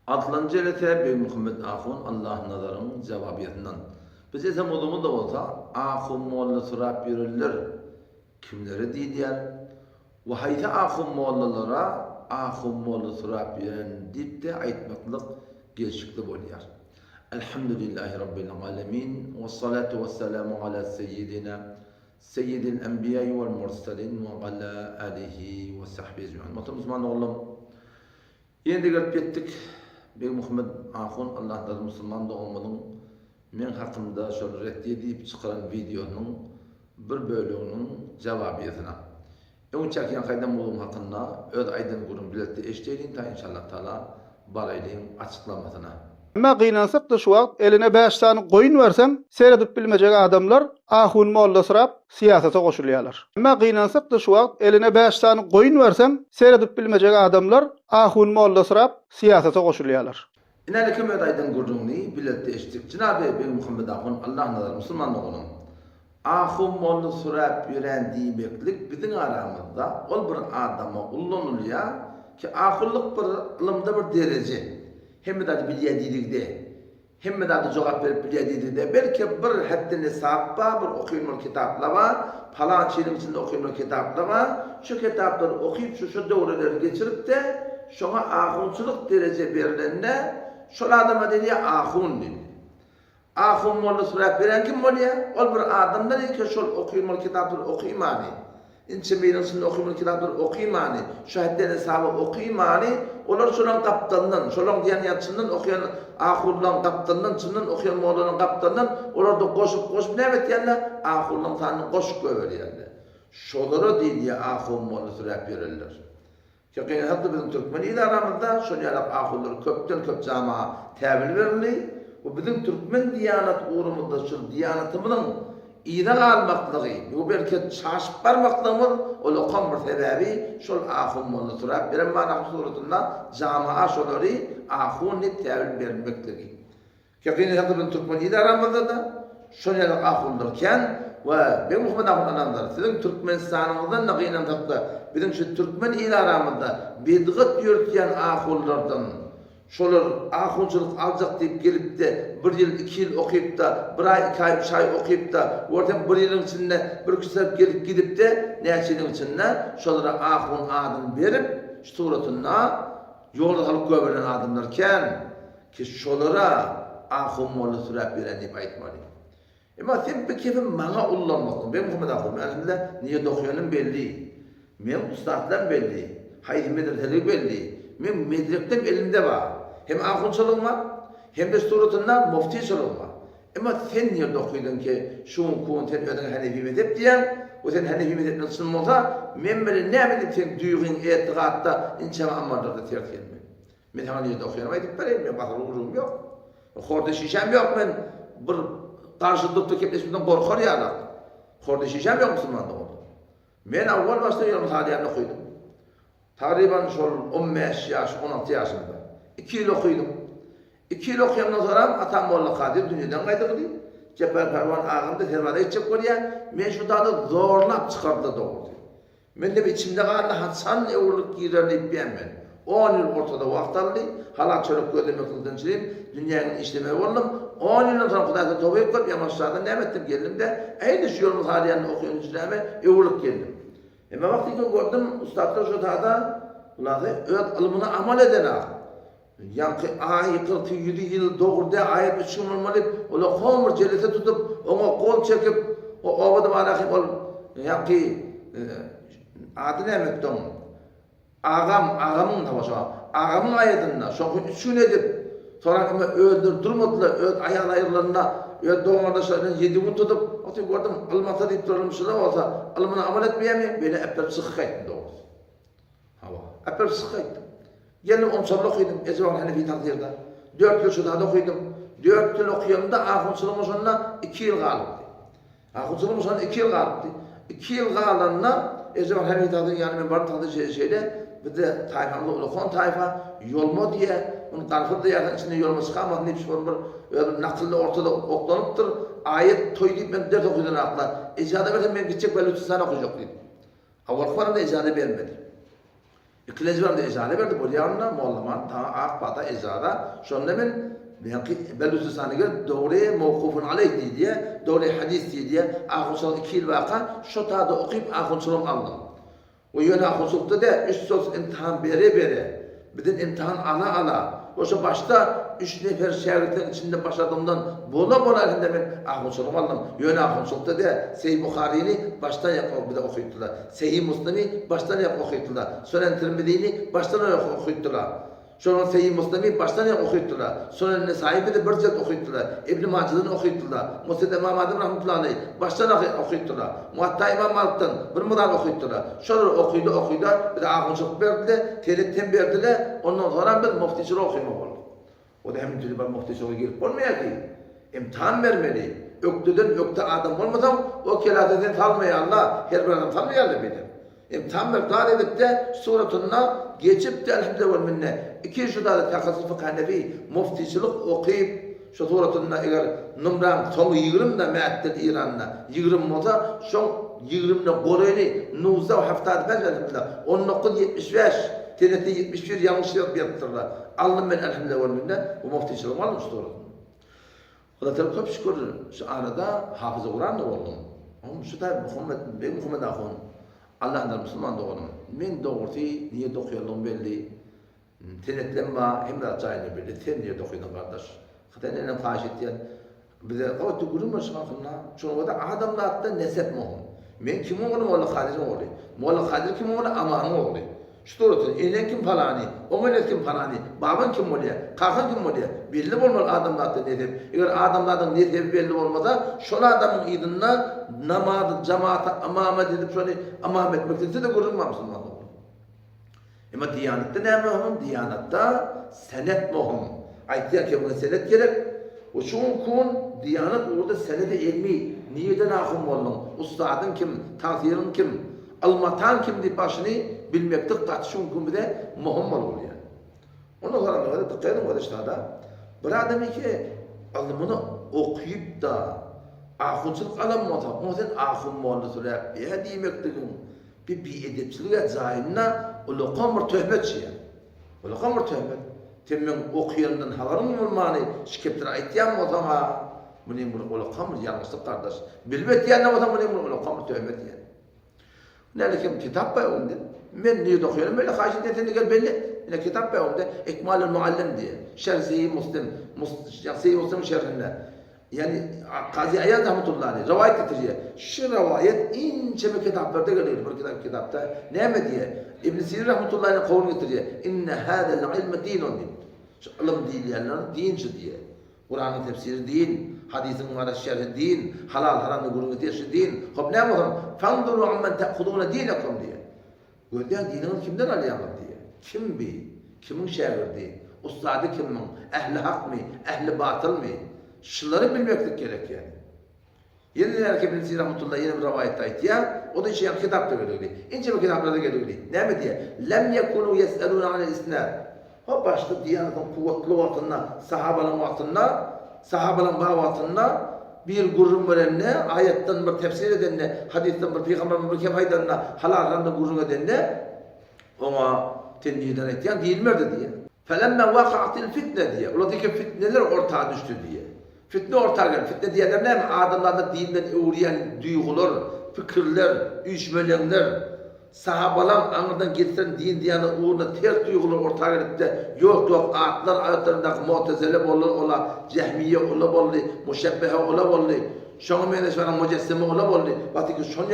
Atlanca elete Bey Muhammed Ahun Allah'ın nazarının cevabiyetinden. Biz ise modumuz da olsa Ahun Moğollu sırap yürürler. Kimleri diyen? Ve hayta Ahun Moğollulara Ahun Moğollu sırap yürüyen deyip de aytmaklık gelişikli oluyor. Elhamdülillahi Rabbil alemin ve salatu ve selamu ala seyyidina seyyidil enbiyayı vel mursalin ve ala alihi ve sahbihi ecmaîn. Muhterem oğlum, yeni gelip gittik. Bey Muhammed Ahun Allah'tan Müslüman da olmanın men hakkında şöyle reddiye deyip çıkaran videonun bir bölümünün cevabiyetine. En çekiyen kaydan bulun hakkında öz aydın kurun bileti eşleyin ta inşallah Teala baraylayın açıklamasına. Ama kıynansak da şu vakt eline 5 tane koyun versem seyredip bilmeyecek adamlar Ahun Moğollu sırap siyasete koşuluyorlar. Ama kıynansak da şu vakt eline 5 tane koyun versem seyredip bilmeyecek adamlar Ahun Moğollu sırap siyasete koşuluyorlar. İnanın ki aydın kurduğunu bileti eşlik. Cenab-ı Bey Muhammed Ahun Allah'ın nazarı Müslüman oğlum. Ahun Moğollu sırap yüren diyemeklik bizim aramızda ol bir adama kullanılıyor ki ahullık bir ılımda bir derece. Hem de biliyediğinde, hem de cevap verip biliyediğinde, belki bir haddini sahippa, bir okuyulmalı kitapla falan şeyin içinde okuyulmalı kitapla şu kitapları okuyup şu doğruları geçirip de şuna ahunçuluk derece verilenine şu adama dediği ahun dedi. Ahun Moğollu sırap veren kim oluyor? O bir adamdan ilk şu okuyulmalı kitapları okuymanı. İnçin beyninin okuymalı kitapları okuymanı, şu haddini sahibi okuymanı, onlar şulan kaptandan, şulan diyen yatsından okuyan ahurlan kaptandan, çından okuyan Moğollu'nun kaptandan, onlar da koşup ne evet yerler? Ahurlan tanrı koşup koyuyorlar. Şoları değil diye ahur Moğollu sırap verirler. Çünkü hatta bizim Türkmeniyle aramızda şunu yarak ahurları köpten köp camiye tevil verirler. Bu bizim Türkmen diyanat uğrumunda şu diyanatımının İğden almaklığı, bu belki şaşıp parmaklığımız, o lokan bir sebebi, şol ahun Moğollu sırap veren manam suretunda camiye şoları ahun ne tevil vermekliği. Yakini hatırın Türkmeniyle aramızda da şunu yarak ahunlarken ve Bey Muhammed Ahun anamlar, sizin Türkmenistan'ımızdan naqinen taptı, bizim şu Türkmen ile aramızda bidgıt yürütyen ahunlardan şolar ahunçuluk alacak deyip gelip de bir yıl, 2 yıl okuyup da, bir ay, 2 ay, 3 ay okuyup da, oradan bir yılın içinde bir küsep gelip gidip de, neçinin içinde şolara ahun adını verip, suratına yolda alıp göberen adımlarken, ki şolara ahun Moğollu sırap veren deyip aytmalı. Ama sen bir kefim bana ullanmasın. Ben Muhammed Ahun, ben niye okuyanım belli. Ben ustaddan belli. Hayır medreselik belli. Ben medrekten elimde var. Hem ahunçalığım var, hem de suratından muftiçalığım var. Ama sen niye okuyordun ki şun kuğun sen öden Hanefi mezhep diyen, o sen Hanefi mezhepten sınırım olsa, ben böyle ne bileyim sen duyğun, etiqatta, inçama ammarlarda terk edin. Ben hemen niye okuyalım, aydıp vereyim, ben bakar uğrum yok. Korda şişem yok, ben bir karşılıklı kepleşmeden korkar ya. Korda şişem yok Müslüman'da oldu. Ben avval başta yolum haliyanı okuyordum. Takriben şol 15 yaş, 16 yaşında. 2 yıl okuyordum. 2 yıl okuyamdan sonra atam Molla Kadir dünyadan kaydı değil. Cepher Pervan ağımda tervada içecek koruyor. Ben şu dağda zorlap çıkardı doğru. Ben de içimde kaldı Hasan evlilik giderleyip ben. 10 yıl ortada vakit aldı. Hala çocuk gözleme kıldan çireyim. Dünyanın işleme oldum. 10 yıldan sonra Kuday'da tövbe yapıp yamaçlardan ne ettim geldim de aynı şu yolumuz haliyanı okuyan içlerime evlilik geldim. Ben vakti ki gördüm ustadlar şu dağda öğret ılımına amal eden ağ. Yankı ayı 47 yıl doğurda ayet üçün olmalı. Ola komur celese tutup ona kol çekip o ovada barakip ol. Yankı adı ne emekti onun? Ağamın da başa. Ağamın ayetinde şokun üçün edip sonra öldür durmadılar. Ayağın ayırlarına doğum arkadaşlarının 7 gün tutup o gördüm ılmata deyip durulmuşlar olsa ılımına amal etmeye mi? Böyle epey sıkı kayıttım doğrusu. Hava. Epey sıkı kayıttım. Geldim 10 sabır okuyordum. Ecevan Hanefi takdirde. 4 yıl şurada okuyordum. 4 yıl okuyordum ahunçuluğun sonuna 2 yıl kalıptı. Ahunçuluğun sonuna 2 yıl kalıptı. 2 yıl kalanına Ecevan Hanefi takdirde yani ben bana takdirde şeyde bir de tayfamda ulukon tayfa yolma diye onun tarafı da yakın içinde yolma çıkamadı. Ne bir şey bir nakıllı ortada oklanıptır. Ayet toy deyip ben 4 okuyordum akla. Ecada versem ben gidecek böyle 3 sene okuyacak dedim. Avval falan da ecada vermedi. İkinci bölümde ecale verdi. Bu yanına muallaman ta akbata ecada. Şonda men belüsü sanıgır doğru mevkufun aleyh diye, doğru hadis diye ahunçuluk 2 yıl vaka şu tadı okuyup ahunçuluk aldım. O yöne ahunçulukta da 3 söz imtihan bere. Bizden imtihan ala. Oşa başta 3 nefer şeriflerin içinde başladığımdan bola elinde ben ahunçuluk aldım. Yöne ahunçulukta da Sahih Bukhari'ni baştan yapıp bir de okuyuttular. Sahih Müslim'i baştan yapıp okuyuttular. Sunan Tirmizi'ni baştan okuyuttular. Sonra Sahih Müslim'i baştan okuyuttular. Sonra Nesai'yi de bir cet okuyuttular. İbn Macah'dan okuyuttular. Musned İmam Ahmed rahmetullahi aleyh baştan okuyuttular. Muatta İmam Malik'ten bir mudan okuyuttular. Sonra okuydu bir de ahunçuluk verdiler, teletten verdiler. Ondan sonra bir muftiçilik okuyma oldu. O da hemen türlü bir muftiçiliğe girip olmuyor ki. İmtihan vermeli. Öktü adam olmasam o kelateden talmaya Allah her bir adam talmayarlı benim. İmtihan ver dar edip de suratına geçip de elhamdülillah minne. İki şu da takasız fıkh hanefi muftiçilik okuyup şu suratına eğer numran sonu 20 da me'attel İran'na 20 olsa şu 20'ne koruyunu nuzda haftada ben elhamdülillah 1975 tenette 71 yanlış yaptırlar. Aldım ben elhamdülillah minne bu muftiçilik aldım şu suratına. O da tabi çok şükür şu arada hafıza Kur'an'da oldum. Ama şu da Muhammed Ahun Allah'ın Müslüman doğdum. Men doğurtu niye dokuyalım belli. Tenetlenme hem de acayip belli. Sen niye dokuyordun kardeş? Hatta neyle faş ettiyen. Bize o tuğulun mu şakınla? Çünkü da adamlar da nesep muhum. Men kim oğlum Molla Kadir'in oğlu. Molla Kadir kim oğlu amanın oğlu. Şu doğrusu enen kim falani, oğlan kim falani, baban kim oluyor, kakın kim oluyor. Belli olmalı adamlar da nesep. Eğer adamlardan nesebi belli olmasa, şöyle adamın idinle namazı, cemaate, amamet edip şöyle amamet etmektense de görünmemişsin. Ama Diyanet'te ne mühim? Diyanet'te senet mühim. Aytiya ki buna senet gerek. O şun kun Diyanet orada senede ilmi. Niyeden ahım olun? Ustadın kim? Tasirin kim? Almatan kim diye başını bilmektik. Katışın kun bir de mühim olur yani. Ondan sonra ne kadar tıkkaydım o da işte da. Bir adam ki alımını okuyup da ahunçılık alamasa, o sen ahun muhalle söyle. Ya demektikin bir edepçiliğe zahirine o kamır töhmet şey. O kamır töhmet. Temmen okuyandan havarın olmanı şikeptir aytiyam o zaman. Benim bunu o kamır yanlışlık kardeş. Bilmet yani o zaman benim bunu o kamır töhmet yani. Nelekim kitap bayondu. Men niye okuyorum böyle karşıdan gel belli. Yine kitap bayondu. İkmalül Muallim diye. Şerh Sahih Müslim şerhinde. Yani Kazi Ayad rahmetullahi aleyh rivayet getiriyor. Şu rivayet ince bir kitaplarda geliyor. Bu kitapta ne mi diye? İbn Sirin rahmetullahi aleyh kavul getiriyor. İnne hâzel ilme dinun diye. Şu ilim değil yani dinci diye. Kur'an'ın tefsiri din, hadisin mübarek şerhi din, halal haramlı gurur ötesi din. Hop ne yapalım? Fanduru ammen te'khudûne dînekum diye. Gördüğün dinini kimden alıyalım diye. Kim bi? Kimin şerri? Ustadı kimin? Ehli hak mı? Ehli batıl mı? Şunları bilmeklik gerek yani. Yeni erkek İbn Sirin rahmetullahi yeni bir rivayette aytti ya. O da işte yani kitapta geliyor. İnce bir kitaplarda geliyor. Ne mi diye? Lem yekunu yes'elûne anil isnad. O başta Diyanet'in kuvvetli vaktında, sahabanın vaktında, sahabanın vaktında bir gurrun verenle, ayetten bir tefsir edenle, hadisten bir peygamberin bir kefaydanle, halallarında gurrun edenle, ona tendihiden ettiyen değilmerdi diye. Felemme vakaatil fitne diye. Oradaki fitneler ortaya düştü diye. Fitne ortaya geldi. Fitne diyeler ne mi? Adamlarda dinden uğrayan duygular, fikirler, uyuşmeyenler, sahabalar anından getiren din diyanı uğruna ters duygular ortaya gelip de yok ayetlerindeki mu'tezile ola, cehmiye ola, müşebbehe ola, şonu meneşveren mücessime ola, batı ki şonu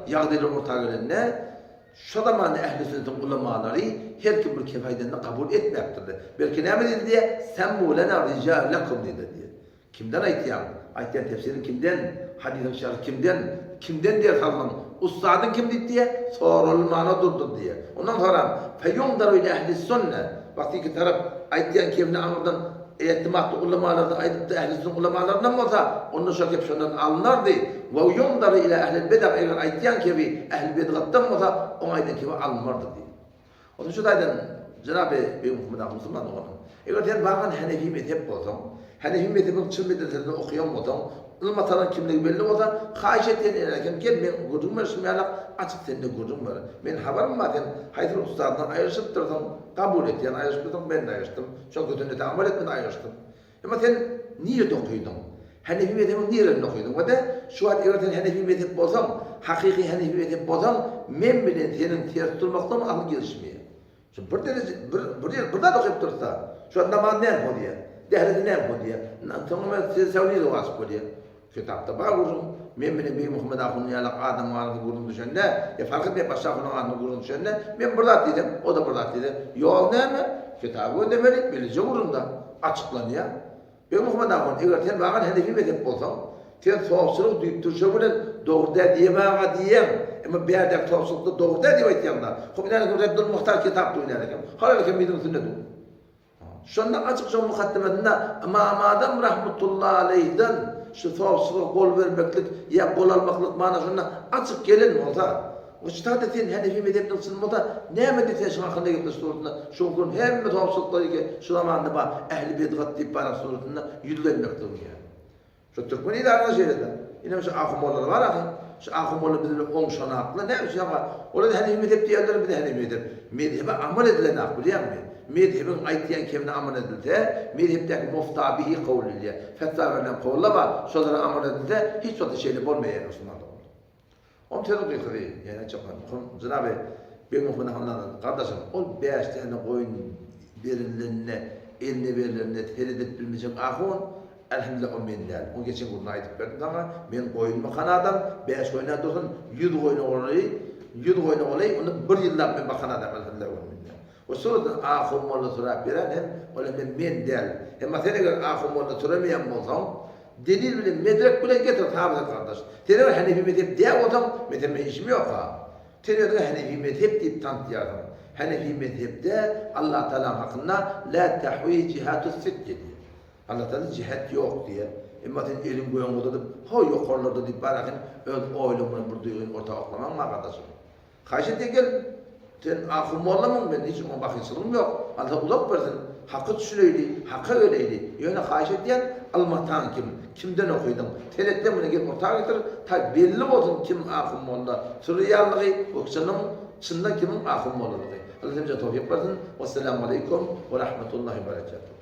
yağdıyla ortaya gelen ne? Şu zaman ehl-i sünnetin ulemaları her kim bir kefaydenini kabul etmektedir. Belki ne mi dedi diye? Semmu lena ricalekum dedi diye. Kimden aytiyan? Aytiyan tefsirin kimden? Hadisin şerhi kimden? Kimden diye sazlam? Ustadın kim dedi diye? Sorulmana durdu diye. Ondan sonra feyumdaru ile ehl-i sünnet. Vakti ki taraf aytiyan kevni anırdan etimatlı ulemalarda, ehl-i sünnet ulemalarından olsa onun şarkı şundan alınardı. Ve yumdaru ile ehl-i bed'a eğer aytiyan kevi ehl-i bed'attan olsa o aydan kevi alınmardı diye. O da şu daydan Cenab-ı Muhammed Müslüman oğlum. Eğer sen bakın Hanefi mezhep olsam, Hanefi mezhebin çın medresinde okuyan olsam, Ilmatalan kimligi belli olsa, haýyş etýän erekem gel men gurrun berşmýärler, açyk sende gurrun bar. Men habarym bar, sen haýdyr ustadan aýryşyp durdyň, kabul etýän aýryşdyň, men de aýryşdym. Şol götünde tamal etmen aýryşdym. Emma sen niýe okuýdyň? Hanefi mezhebi niýe okuýdyň? Wada şu wagt eger Hanefi mezhep bolsaň, hakyky Hanefi mezhep bolsaň, men bilen seniň ters durmakdan aly gelişmeýär. Şu bir derece bir da okuýup dursa, şu namaz näme bolýar? Dehrede näme bolýar? Tamam sen sawliýe wagt bolýar. Kitapta bar gurun, men bilen Bey Muhammed Ahun ýaly adam walyny gurun düşende, fark etmep başga gunahyny gurun düşende, men burada diýdim, o da burada diýdi. Ýol näme? Kitaby ödemelik, bilje gurunda açyklanýar. Bey Muhammed Ahun eger sen bagan Hanefi mezhep bolsaň, sen soğukçılık duýup durşa bilen dogry diýmäge diýem. Emma berdek soğukçylykda dogry diýip aýtýanda, Hümeyni Abdul Muhtar kitap duýnar eken. Halalyk mediň sünnet. Şonda açyk şol mukaddimesinde İmam Adam rahmetullahi aleyhden şu soğukçılık gol vermeklik ya gol almaklyk mana şunda açyk gelen bolsa, o ştada sen Hanefi mezhepden sınmada näme diýsen şoňa handa gepler surutunda, şol gün hemme soğukçylyklar ike şu zamanda ba ähli bidgat diýip bara surutunda ýüzlenmekdir ýa. Şu Türkmeni idarany şeýlede. Ine şu ahmolar var ahy. Şu ahmolar bilen oň şonakly näme şu ýa. Olar Hanefi mezhep diýerler bir de Hanefi mezhep. Mezhebe amal edilen ak bilýärmi? Mezhebin aýtýan kimne amal edilse, mezhepdäki muftabihi kowlilýär. Fetwa bilen kowlaba, şolara amal edilse hiç wagt şeýle bolmaýar Osmanlı. On terör gykry, ýa-ni çapan. Janaby Bey Muhammed Ahun'dan kardeşim, ol 5 tane goýun berilende, eline berilende teredip bilmejek ahun, elhamdülillah o men däl. O geçen gün aýdyp berdim ama men goýunmy kanadam 5 goýuna dursun, 100 goýuna olay, 100 goýuna olay, onu 1 ýyllap men bakanadam elhamdülillah. O sonra ahum molla sorap beren hem ola men däl. Hem sen eger ahum molla soramyan bolsaň, delil bilen medrek bilen getir tabiat kardeş. Tener Hanefi mezhep diýip otam, mezhep işimi ýok ha. Tener Hanefi mezhep diýip tanıtýarlar. Hanefi mezhepde Allah Taala hakynda la tahwi cihatus sitt diýär. Allah Taala cihat ýok diýär. Emma sen elim goýan bolsa, ha ýokarlarda diýip barakin öz oýlamaň bir duýgun ortaklamaň kardeşim. Haýşe degel sen ahım olamam ben hiç ona bakışlığım yok. Allah ulak versin. Hakkı düşüreydi, hakkı öyleydi. Yöne haşi diyen almatan kim? Kimden okuydun? Teletten bunu gelip ortaya getir. Ta belli olsun kim ahım oldu. Suriyallığı, okçanın çından kimin ahım oldu. Allah bize tevfik versin. Vesselamu aleyküm ve rahmetullahi ve berekatuhu.